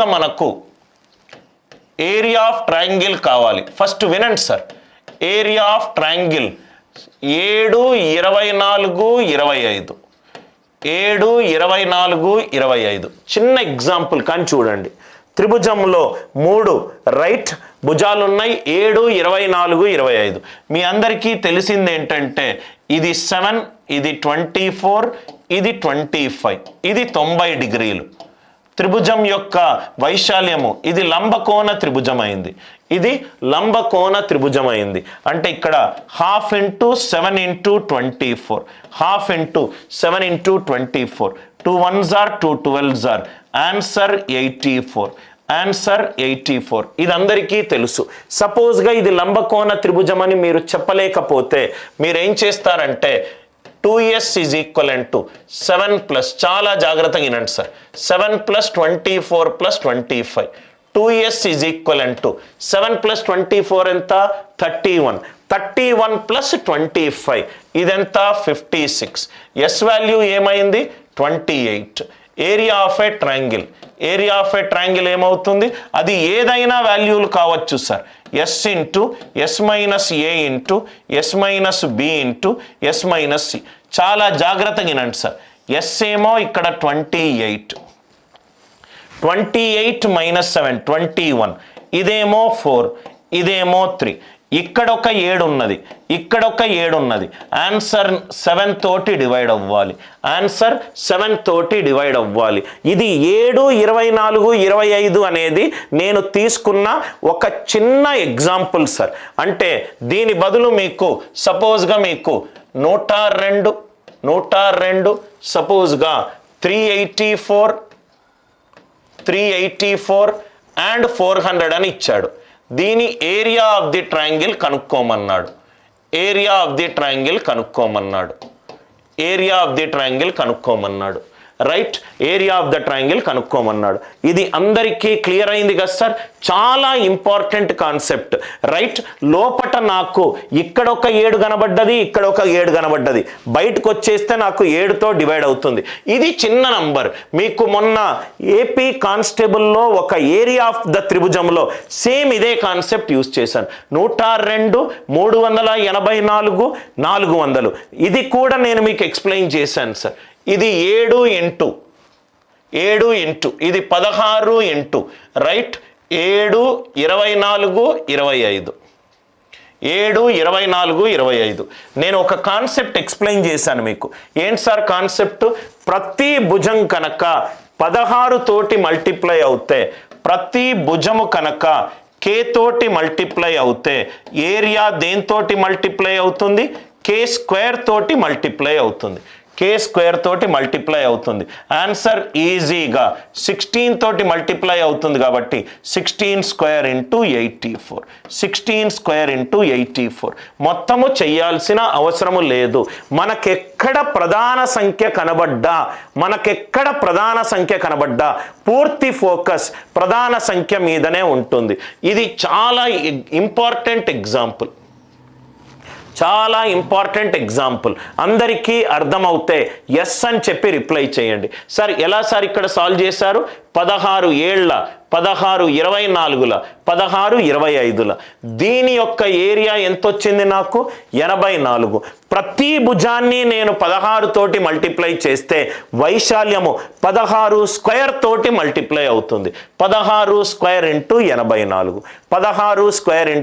సపోజ్గా మనకు area of triangle కావాలి. First వినండి సార్, ఏరియా ఆఫ్ ట్రయాంగిల్ 7, 24, 25. 7, 24, 25. చిన్న ఎగ్జాంపుల్ కానీ చూడండి. త్రిభుజంలో 3 రైట్ భుజాలు ఉన్నాయి, 7, 24, 25. మీ అందరికీ తెలిసింది ఏంటంటే ఇది 7, ఇది 24, ఇది 25, ఇది 90 డిగ్రీలు. త్రిభుజం యొక్క వైశాల్యము ఇది లంబకోణ త్రిభుజమైంది, ఇది లంబకోణ త్రిభుజమైంది. అంటే ఇక్కడ 1/2 × 7 × 24, 1/2 × 7 × 24, 2 1s are 2 12s are, answer 84. Answer 84. ఇది అందరికీ తెలుసు. సపోజ్గా ఇది లంబకోణ త్రిభుజం అని మీరు చెప్పలేకపోతే మీరేం చేస్తారంటే 2s is equivalent to 7+, చాలా జాగ్రత్తగా వినండి sir, 7 + 24 + 25. 2s is equivalent to 7 + 24 ఎంత? 31. 31 + 25 ఇదెంత? 56. ఎస్ వాల్యూ ఏమైంది? 28. Area of a triangle, area of a triangle ఏమవుతుంది? అది ఏదైనా వాల్యూలు కావచ్చు sir. s × s - a × s - b × s - c. చాలా జాగ్రత్తగా వినండి సార్. s ఏమో ఇక్కడ 28, 28 - 7 21, ఇదేమో 4, ఇదేమో 3. ఇక్కడ ఒక 7 ఉన్నది, ఇక్కడ ఒక 7 ఉన్నది. ఆన్సర్ 7 తోటి డివైడ్ అవ్వాలి, ఆన్సర్ 7 తోటి డివైడ్ అవ్వాలి. ఇది 7, 24, 25 అనేది నేను తీసుకున్న ఒక చిన్న ఎగ్జాంపుల్ సార్. అంటే దీని బదులు మీకు సపోజ్గా మీకు 102 సపోజ్గా 384 అండ్ 400 అని ఇచ్చాడు. దీని ఏరియా ఆఫ్ ది ట్రయాంగిల్ కనుక్కోమన్నాడు, ఏరియా ఆఫ్ ది ట్రయాంగిల్ కనుక్కోమన్నాడు, ఏరియా ఆఫ్ ది ట్రయాంగిల్ కనుక్కోమన్నాడు. Right, area of the triangle కనుక్కోమన్నాడు. ఇది అందరికీ క్లియర్ అయింది కదా సార్? చాలా ఇంపార్టెంట్ కాన్సెప్ట్. రైట్, లోపట నాకు ఇక్కడ ఒక 7 కనబడ్డది, ఇక్కడ ఒక 7 కనబడ్డది, బయటకు వచ్చేస్తే నాకు 7తో డివైడ్ అవుతుంది. ఇది చిన్న నంబర్. మీకు మొన్న ఏపీ కానిస్టేబుల్లో ఒక ఏరియా ఆఫ్ ద త్రిభుజంలో సేమ్ ఇదే కాన్సెప్ట్ యూజ్ చేశాను. 102, 384, 400. ఇది కూడా నేను మీకు ఎక్స్ప్లెయిన్ చేశాను సార్. ఇది 7 × ఇది 16 × రైట్ 7, 24, 25. 7, 24, 25. నేను ఒక కాన్సెప్ట్ ఎక్స్ప్లెయిన్ చేశాను మీకు. ఏంటి సార్ కాన్సెప్ట్? ప్రతి భుజం కనుక 16 తోటి మల్టిప్లై అవుతే, ప్రతి భుజము కనుక k తోటి మల్టిప్లై అవుతే ఏరియా దేంతోటి మల్టిప్లై అవుతుంది? k² తోటి మల్టిప్లై అవుతుంది, k² తోటి మల్టిప్లై అవుతుంది. ఆన్సర్ ఈజీగా 16 తోటి మల్టిప్లై అవుతుంది కాబట్టి 16² × 84, 16² × 84. మొత్తము చేయాల్సిన అవసరము లేదు. మనకెక్కడ ప్రధాన సంఖ్య కనబడ్డా పూర్తి ఫోకస్ ప్రధాన సంఖ్య మీదనే ఉంటుంది. ఇది చాలా ఇంపార్టెంట్ ఎగ్జాంపుల్, చాలా ఇంపార్టెంట్ ఎగ్జాంపుల్. అందరికీ అర్థమవుతే ఎస్ అని చెప్పి రిప్లై చేయండి. సార్ ఎలా సార్ ఇక్కడ సాల్వ్ చేశారు? 16 ఏళ్ళ, 16 24ల, 16 25ల. దీని యొక్క ఏరియా ఎంత వచ్చింది నాకు? 84. ప్రతి భుజాన్ని నేను 16 తోటి మల్టిప్లై చేస్తే వైశాల్యము 16² తోటి మల్టిప్లై అవుతుంది. 16² × 84, 16² ×